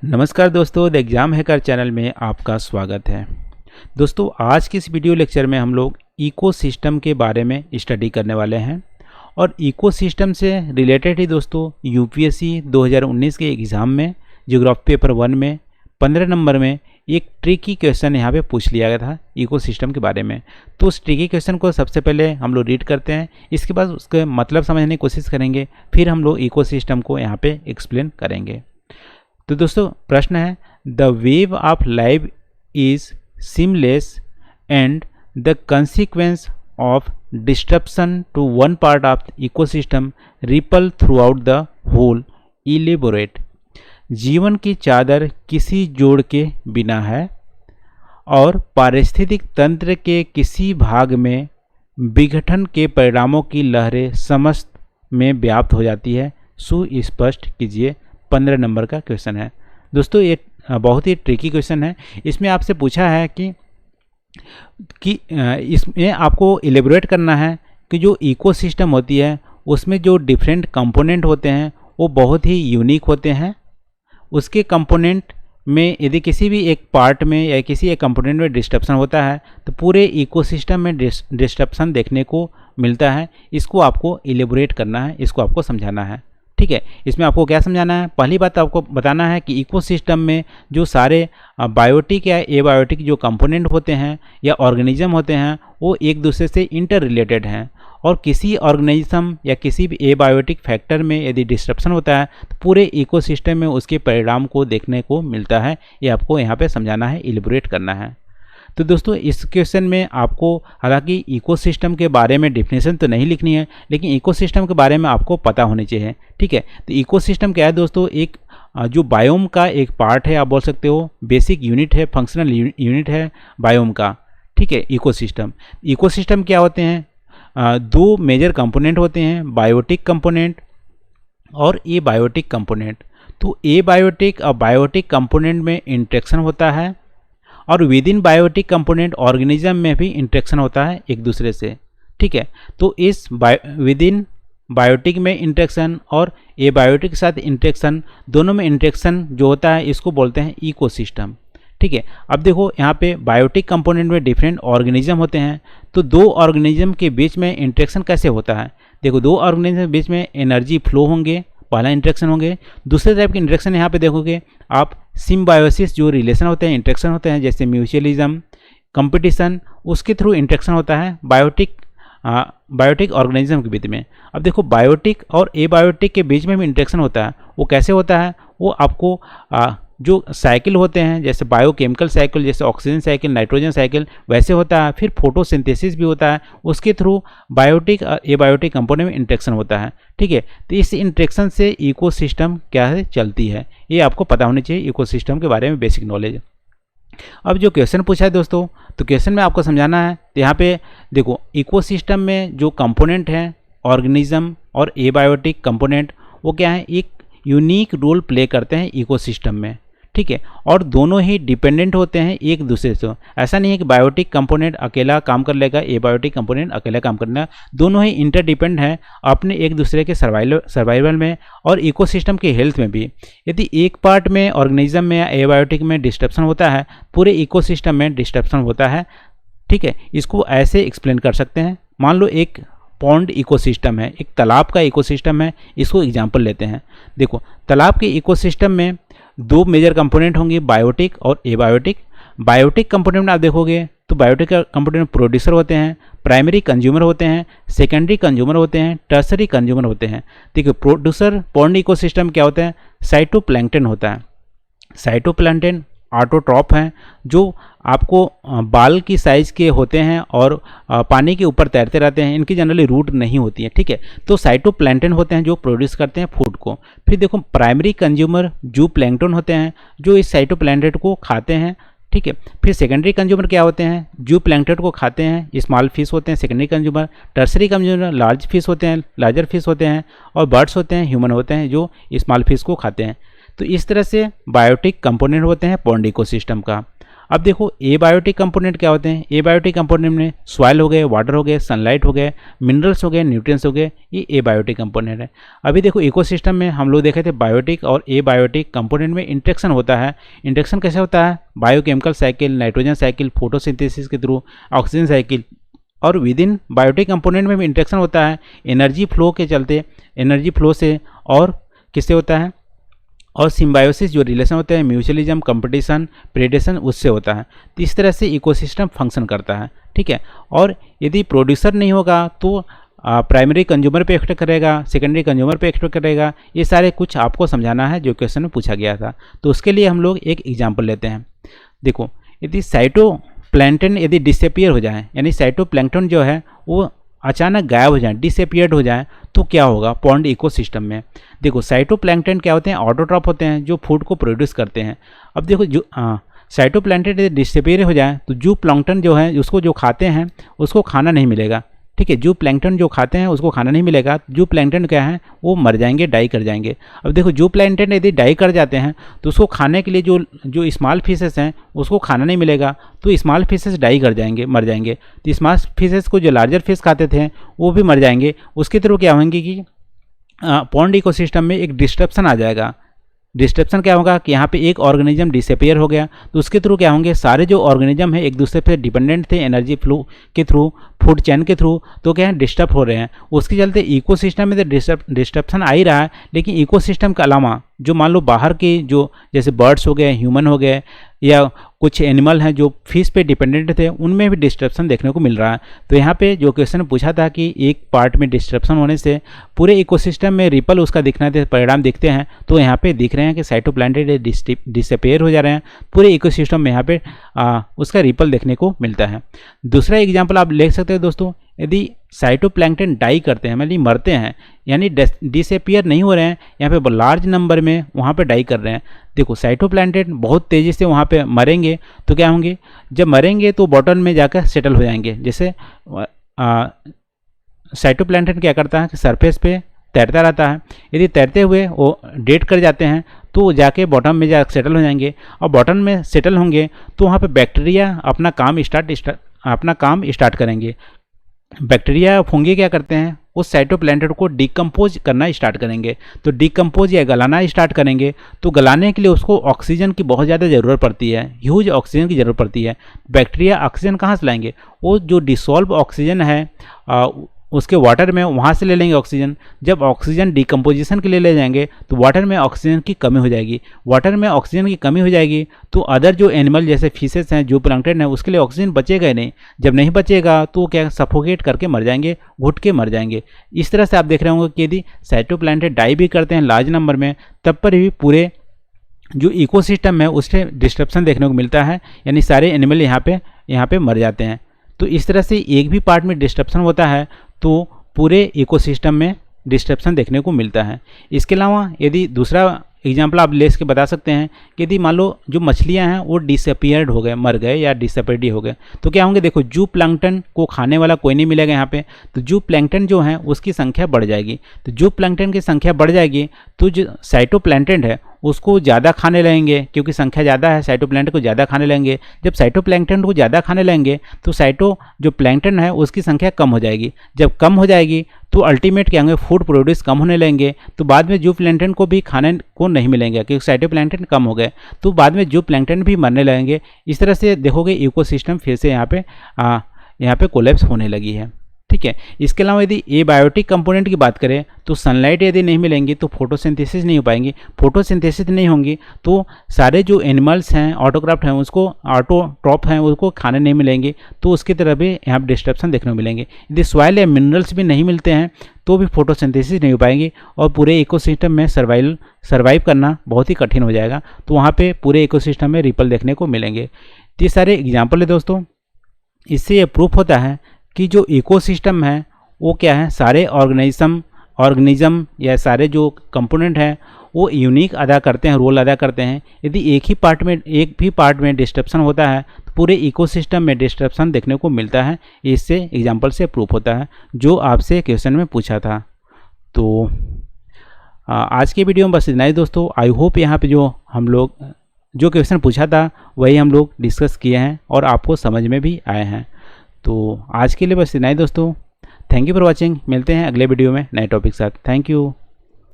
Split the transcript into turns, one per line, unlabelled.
नमस्कार दोस्तों, the exam hacker channel में आपका स्वागत है। दोस्तों, आज की इस वीडियो लेक्चर में हम लोग इकोसिस्टम के बारे में स्टडी करने वाले हैं और इकोसिस्टम से रिलेटेड ही दोस्तों यूपीएससी 2019 के एग्ज़ाम में ज्योग्राफी पेपर 1 में 15 नंबर में एक ट्रिकी क्वेश्चन यहाँ पे पूछ लिया गया था इकोसिस्टम के बारे में। तो उस ट्रिकी क्वेश्चन को सबसे पहले हम लोग रीड करते हैं, इसके बाद उसका मतलब समझने की कोशिश करेंगे, फिर हम लोग इकोसिस्टम को यहाँ पे एक्सप्लेन करेंगे। तो दोस्तों प्रश्न है, the web of life is seamless and the consequence of disruption to one part of ecosystem ripple throughout the whole elaborate. जीवन की चादर किसी जोड़ के बिना है और पारिस्थितिक तंत्र के किसी भाग में विघटन के परिणामों की लहरें समस्त में व्याप्त हो जाती है, सुस्पष्ट कीजिए। 15 नंबर का क्वेश्चन है। दोस्तों ये बहुत ही ट्रिकी क्वेश्चन है। इसमें आपसे पूछा है कि इसमें आपको एलेबोरेट करना है कि जो इकोसिस्टम होती है उसमें जो डिफरेंट कंपोनेंट होते हैं वो बहुत ही यूनिक होते हैं। उसके कंपोनेंट में यदि किसी भी एक पार्ट में या किसी एक कंपोनेंट में डिस्ट्रप्शन होता है तो पूरे इकोसिस्टम में डिस्ट्रप्शन देखने को मिलता है। इसको आपको एलेबोरेट करना है, इसको आपको समझाना है। ठीक है, इसमें आपको क्या समझाना है? पहली बात आपको बताना है कि इकोसिस्टम में जो सारे बायोटिक या एबायोटिक जो कंपोनेंट होते हैं या ऑर्गेनिज्म होते हैं वो एक दूसरे से इंटर रिलेटेड हैं और किसी ऑर्गेनिज्म या किसी भी एबायोटिक फैक्टर में यदि डिस्ट्रप्शन होता है तो पूरे इकोसिस्टम में उसके परिणाम को देखने को मिलता है। ये आपको यहाँ पे समझाना है, एलिबोरेट करना है। तो दोस्तों इस क्वेश्चन में आपको हालांकि इकोसिस्टम के बारे में डेफिनेशन तो नहीं लिखनी है, लेकिन इकोसिस्टम के बारे में आपको पता होनी चाहिए। ठीक है, तो इकोसिस्टम क्या है दोस्तों? एक जो बायोम का एक पार्ट है, आप बोल सकते हो बेसिक यूनिट है, फंक्शनल यूनिट है बायोम का। ठीक है, इकोसिस्टम क्या होते हैं? दो मेजर कंपोनेंट होते हैं, बायोटिक कंपोनेंट और एबायोटिक कंपोनेंट। तो एबायोटिक और बायोटिक कंपोनेंट में इंटरेक्शन होता है और within biotic component organism में भी इंटरेक्शन होता है एक दूसरे से। ठीक है, तो इस विद इन बायोटिक में इंटरेक्शन और एबायोटिक के साथ इंटरेक्शन, दोनों में इंटरेक्शन जो होता है इसको बोलते हैं इकोसिस्टम। ठीक है, अब देखो यहाँ पे बायोटिक कंपोनेंट में डिफरेंट ऑर्गेनिज्म होते हैं, तो दो ऑर्गेनिज्म के बीच में इंटरेक्शन कैसे होता है? देखो, दो ऑर्गेनिज्म के बीच में एनर्जी फ्लो होंगे, पहला इंटरेक्शन होंगे। दूसरे टाइप के इंटरेक्शन यहाँ पे देखोगे आप, सिम्बायोसिस जो रिलेशन होते हैं, इंटरेक्शन होते हैं, जैसे म्यूचुअलिज्म, कंपटीशन, उसके थ्रू इंटरेक्शन होता है बायोटिक ऑर्गेनिज्म के बीच में। अब देखो, बायोटिक और एबायोटिक के बीच में भी इंटरेक्शन होता है। वो कैसे होता है? वो आपको जो साइकिल होते हैं, जैसे बायोकेमिकल साइकिल, जैसे ऑक्सीजन साइकिल, नाइट्रोजन साइकिल, वैसे होता है। फिर फोटोसिंथेसिस भी होता है, उसके थ्रू बायोटिक और एबायोटिक कंपोनेंट में इंटरेक्शन होता है। ठीक है, तो इस इंटरेक्शन से इकोसिस्टम क्या है चलती है, ये आपको पता होनी चाहिए, इकोसिस्टम के बारे में बेसिक नॉलेज। अब जो क्वेश्चन पूछा है दोस्तों, तो क्वेश्चन में आपको समझाना है। तो यहाँ पे देखो, इकोसिस्टम में जो कंपोनेंट हैं ऑर्गेनिज्म और एबायोटिक कंपोनेंट, वो क्या है, एक यूनिक रोल प्ले करते हैं इकोसिस्टम में। ठीक है, और दोनों ही डिपेंडेंट होते हैं एक दूसरे से। ऐसा नहीं है कि बायोटिक कंपोनेंट अकेला काम कर लेगा, एबायोटिक कंपोनेंट अकेला काम करना, दोनों ही इंटरडिपेंड हैं अपने एक दूसरे के सर्वाइवल में और इकोसिस्टम की हेल्थ में भी। यदि एक पार्ट में ऑर्गेनिज्म में या एबायोटिक में डिस्ट्रप्शन होता है, पूरे इकोसिस्टम में डिस्ट्रप्शन होता है। ठीक है, इसको ऐसे एक्सप्लेन कर सकते हैं। मान लो एक पॉन्ड इकोसिस्टम है, एक तालाब का इकोसिस्टम है, इसको एग्जाम्पल लेते हैं। देखो, तालाब के इकोसिस्टम में दो मेजर कंपोनेंट होंगे, बायोटिक और एबायोटिक। बायोटिक कंपोनेंट में आप देखोगे तो बायोटिक कंपोनेंट प्रोड्यूसर होते हैं, प्राइमरी कंज्यूमर होते हैं, सेकेंडरी कंज्यूमर होते हैं, टर्सरी कंज्यूमर होते हैं। देखिए, प्रोड्यूसर पॉन्ड इकोसिस्टम क्या होता है? साइटोप्लैंक्टन होता है। साइटोप्लैंक्टन ऑटोट्रॉप हैं, जो आपको बाल की साइज के होते हैं और पानी के ऊपर तैरते रहते हैं। इनकी जनरली रूट नहीं होती है। ठीक है, तो साइटोप्लैंक्टन होते हैं जो प्रोड्यूस करते हैं फूड को। फिर देखो, प्राइमरी कंज्यूमर जूप्लैंक्टन होते हैं जो इस साइटोप्लैंक्टन को खाते हैं। ठीक है, फिर सेकेंडरी कंज्यूमर क्या होते हैं? जूप्लैंक्टन को खाते हैं, स्मॉल फिश होते हैं secondary consumer. Tertiary consumer large fish होते हैं, लार्जर फिश होते हैं, और बर्ड्स होते हैं, ह्यूमन होते हैं जो स्मॉल फिश को खाते हैं। तो इस तरह से बायोटिक कंपोनेंट होते हैं पॉन्ड इकोसिस्टम का। अब देखो एबायोटिक कंपोनेंट क्या होते हैं। एबायोटिक कंपोनेंट में सॉइल हो गए, वाटर हो गए, सनलाइट हो गए, मिनरल्स हो गए, न्यूट्रिएंट्स हो गए, ये एबायोटिक कंपोनेंट है। अभी देखो इकोसिस्टम में हम लोग देखे थे बायोटिक और एबायोटिक कंपोनेंट में इंटरेक्शन होता है। इंटरेक्शन कैसे होता है? Biochemical cycle, nitrogen cycle, photosynthesis के थ्रू, ऑक्सीजन साइकिल, और विद इन बायोटिक कंपोनेंट में भी इंटरेक्शन होता है एनर्जी फ्लो के चलते, एनर्जी फ्लो से, और किससे होता है, और सिम्बायोसिस जो रिलेशन होते हैं, म्यूचुअलिज्म, कंपटीशन, प्रेडेशन, उससे होता है। तो इस तरह से इकोसिस्टम फंक्शन करता है, ठीक है। और यदि प्रोड्यूसर नहीं होगा तो प्राइमरी कंज्यूमर पे इफेक्ट करेगा, सेकेंडरी कंज्यूमर पे इफेक्ट करेगा। ये सारे कुछ आपको समझाना है जो क्वेश्चन में पूछा गया था। तो उसके लिए हम लोग एक एग्जाम्पल लेते हैं। देखो यदि साइटोप्लैंक्टन यदि डिसअपियर हो जाए, यानी साइटोप्लैंक्टन जो है वो अचानक गायब हो जाए, डिसअपियर्ड हो जाए, तो क्या होगा पॉन्ड इकोसिस्टम में। देखो साइटोप्लैंक्टन क्या होते हैं? ऑटोट्रॉप होते हैं जो फूड को प्रोड्यूस करते हैं। अब देखो जो साइटोप्लैंक्टन यदि डिसअपियर हो जाए तो जू प्लैंक्टन जो है उसको जो खाते हैं उसको खाना नहीं मिलेगा, ठीक है। जू प्लैंक्टन जो खाते हैं उसको खाना नहीं मिलेगा। जू प्लैंक्टन क्या है? वो मर जाएंगे, डाई कर जाएंगे। अब देखो जू प्लैंक्टन यदि डाई कर जाते हैं तो उसको खाने के लिए जो स्मॉल फिशेस हैं उसको खाना नहीं मिलेगा, तो स्मॉल फिशेस डाई कर जाएंगे, मर जाएंगे। तो स्मॉल फिशेस को जो लार्जर फिश खाते थे वो भी मर जाएंगे। उसके थ्रू क्या होंगे कि पॉन्ड इकोसिस्टम में एक डिस्ट्रप्शन आ जाएगा। डिस्ट्रप्शन क्या होगा कि यहाँ पे एक ऑर्गेनिज्म डिसअपियर हो गया, तो उसके थ्रू क्या होंगे, सारे जो ऑर्गेनिज्म है एक दूसरे पे डिपेंडेंट थे एनर्जी फ्लो के थ्रू, फूड चेन के थ्रू, तो क्या है डिस्टर्ब हो रहे हैं। उसके चलते इकोसिस्टम में तो डिस्ट्रप्शन आ ही रहा है, लेकिन इकोसिस्टम के अलावा जो मान लो बाहर के जो जैसे बर्ड्स हो गए, ह्यूमन हो गए, या कुछ एनिमल हैं जो फिश पे डिपेंडेंट थे, उनमें भी डिस्ट्रप्शन देखने को मिल रहा है। तो यहाँ पे जो क्वेश्चन पूछा था कि एक पार्ट में डिस्ट्रप्शन होने से पूरे इकोसिस्टम में रिपल उसका दिखना थे, परिणाम दिखते हैं, तो यहाँ पे दिख रहे हैं कि साइटोप्लैंक्टन डिसअपियर हो जा रहे हैं, पूरे इकोसिस्टम में यहाँ पे उसका रिपल देखने को मिलता है। दूसरा एग्जाम्पल आप ले सकते हो दोस्तों, यदि साइटोप्लैंक्टन डाई करते हैं, मतलब मरते हैं, यानी डिसअपियर नहीं हो रहे हैं, यहाँ पे लार्ज नंबर में वहाँ पे डाई कर रहे हैं। देखो साइटोप्लैंक्टन बहुत तेज़ी से वहाँ पे मरेंगे, तो क्या होंगे, जब मरेंगे तो बॉटम में जाकर सेटल हो जाएंगे। जैसे साइटोप्लैंक्टन क्या करता है कि सरफेस पे तैरता रहता है, यदि तैरते हुए वो डेड कर जाते हैं तो जाके बॉटम में जा सेटल हो जाएंगे, और बॉटम में सेटल होंगे तो वहाँ पे बैक्टीरिया अपना काम स्टार्ट करेंगे। बैक्टीरिया फंगी क्या करते हैं, उस साइटोप्लैंक्टन को डिकम्पोज करना स्टार्ट करेंगे। तो डिकम्पोज या गलाना स्टार्ट करेंगे, तो गलाने के लिए उसको ऑक्सीजन की बहुत ज़्यादा ज़रूरत पड़ती है, ह्यूज ऑक्सीजन की ज़रूरत पड़ती है। बैक्टीरिया ऑक्सीजन कहाँ से लाएंगे? वो जो डिसॉल्व ऑक्सीजन है उसके वाटर में, वहाँ से ले लेंगे ऑक्सीजन। जब ऑक्सीजन डिकम्पोजिशन के लिए ले जाएंगे तो वाटर में ऑक्सीजन की कमी हो जाएगी। वाटर में ऑक्सीजन की कमी हो जाएगी तो अदर जो एनिमल जैसे फिशेस हैं, जो प्लैंक्टन है, उसके लिए ऑक्सीजन बचेगा ही नहीं। जब नहीं बचेगा तो क्या सफोकेट करके मर जाएंगे, घुट के मर जाएंगे। इस तरह से आप देख रहे होंगे कि यदि साइटोप्लैंक्टन डाई भी करते हैं लार्ज नंबर में, तब पर भी पूरे जो इकोसिस्टम है उससे डिस्ट्रप्शन देखने को मिलता है, यानी सारे एनिमल यहाँ पे मर जाते हैं। तो इस तरह से एक भी पार्ट में डिस्ट्रप्शन होता है तो पूरे इकोसिस्टम में डिस्ट्रप्शन देखने को मिलता है। इसके अलावा यदि दूसरा एग्जाम्पल आप ले के बता सकते हैं कि यदि मान लो जो मछलियां हैं वो डिसअपियर्ड हो गए, मर गए या डिसअपियर्ड हो गए, तो क्या होंगे, देखो जू प्लैंक्टन को खाने वाला कोई नहीं मिलेगा यहाँ पे, तो जू प्लैंक्टन जो है उसकी संख्या बढ़ जाएगी। तो जू प्लैंक्टन की संख्या बढ़ जाएगी तो जो साइटोप्लैंक्टन है उसको ज़्यादा खाने लगेंगे, क्योंकि संख्या ज़्यादा है, साइटोप्लैंक्टन को ज़्यादा खाने लगेंगे। जब साइटोप्लैंक्टन को ज़्यादा खाने लगेंगे तो जो प्लैंक्टन है उसकी संख्या कम हो जाएगी। जब कम हो जाएगी तो अल्टीमेट क्या होंगे, फूड प्रोड्यूस कम होने लगेंगे, तो बाद में जू प्लैंक्टन को भी खाने को नहीं मिलेंगे, क्योंकि साइटोप्लैंक्टन कम हो गए, तो बाद में जू प्लैंक्टन भी मरने लगेंगे। इस तरह से देखोगे इकोसिस्टम फिर से यहाँ पे कोलैप्स होने लगी है, ठीक है। इसके अलावा यदि एबायोटिक कंपोनेंट की बात करें तो सनलाइट यदि नहीं मिलेंगी तो फोटोसिंथेसिस नहीं हो पाएंगी। फोटोसिंथेसिस नहीं होंगी तो सारे जो एनिमल्स हैं, ऑटोक्राफ्ट हैं, उसको ऑटोट्रॉप हैं, उसको खाने नहीं मिलेंगे, तो उसकी तरह भी यहाँ पर डिस्ट्रप्शन देखने को मिलेंगे। यदि सॉइल या मिनरल्स भी नहीं मिलते हैं तो भी फोटोसिंथेसिस नहीं हो पाएगी और पूरे इकोसिस्टम में सर्वाइव करना बहुत ही कठिन हो जाएगा। तो वहाँ पे पूरे इकोसिस्टम में रिपल देखने को मिलेंगे। तो ये सारे एग्जाम्पल है दोस्तों। इससे ये प्रूफ होता है कि जो इकोसिस्टम है वो क्या है, सारे ऑर्गेनिज्म या सारे जो कंपोनेंट हैं वो यूनिक रोल अदा करते हैं। यदि एक भी पार्ट में डिस्ट्रप्शन होता है तो पूरे इकोसिस्टम में डिस्ट्रप्शन देखने को मिलता है। इससे एग्जाम्पल से प्रूफ होता है जो आपसे क्वेश्चन में पूछा था। तो आज के वीडियो में बस इतना ही दोस्तों। आई होप यहाँ पे जो हम लोग जो क्वेश्चन पूछा था वही हम लोग डिस्कस किए हैं और आपको समझ में भी आए हैं। तो आज के लिए बस इतना ही दोस्तों। Thank you for watching. मिलते हैं अगले वीडियो में नए टॉपिक के साथ। Thank you.